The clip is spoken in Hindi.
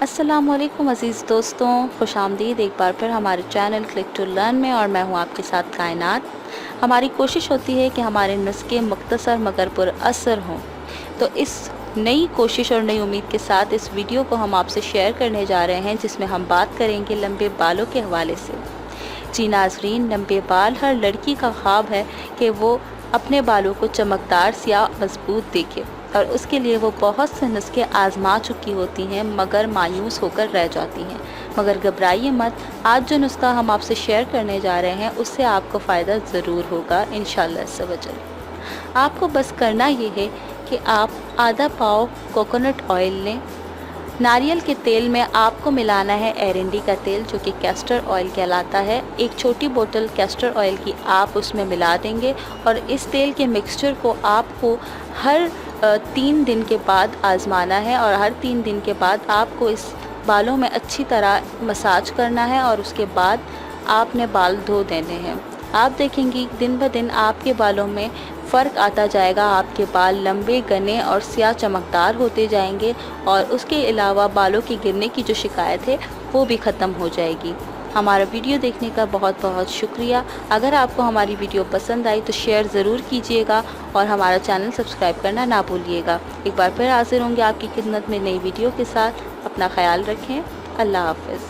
अस्सलामुअलैकुम अज़ीज़ दोस्तों, खुशामदीद एक बार फिर हमारे चैनल क्लिक टू लर्न में। और मैं हूं आपके साथ कायनात। हमारी कोशिश होती है कि हमारे नुस्खे मुख्तसर मगर पुरअसर हों। तो इस नई कोशिश और नई उम्मीद के साथ इस वीडियो को हम आपसे शेयर करने जा रहे हैं, जिसमें हम बात करेंगे लंबे बालों के हवाले से। जी नाज़रीन, लंबे बाल हर लड़की का ख्वाब है कि वो अपने बालों को चमकदार, सियाह, मजबूत देखे, और उसके लिए वो बहुत से नुस्खे आजमा चुकी होती हैं मगर मायूस होकर रह जाती हैं। मगर घबराइए मत, आज जो नुस्खा हम आपसे शेयर करने जा रहे हैं उससे आपको फ़ायदा ज़रूर होगा इंशाअल्लाह अज़्ज़ व जल। आपको बस करना ये है कि आप आधा पाव कोकोनट ऑयल लें। नारियल के तेल में आपको मिलाना है एरंडी का तेल, जो कि कैस्टर ऑयल कहलाता है। एक छोटी बोतल कैस्टर ऑयल की आप उसमें मिला देंगे, और इस तेल के मिक्सचर को आपको हर 3 दिन के बाद आज़माना है, और हर 3 दिन के बाद आपको इस बालों में अच्छी तरह मसाज करना है, और उसके बाद आपने बाल धो देने हैं। आप देखेंगी दिन ब दिन आपके बालों में फ़र्क आता जाएगा। आपके बाल लंबे, घने और स्याह चमकदार होते जाएंगे, और उसके अलावा बालों के गिरने की जो शिकायत है वो भी ख़त्म हो जाएगी। हमारा वीडियो देखने का बहुत बहुत शुक्रिया। अगर आपको हमारी वीडियो पसंद आई तो शेयर ज़रूर कीजिएगा, और हमारा चैनल सब्सक्राइब करना ना भूलिएगा। एक बार फिर हाजिर होंगे आपकी खिदमत में नई वीडियो के साथ। अपना ख्याल रखें। अल्लाह हाफ़िज़।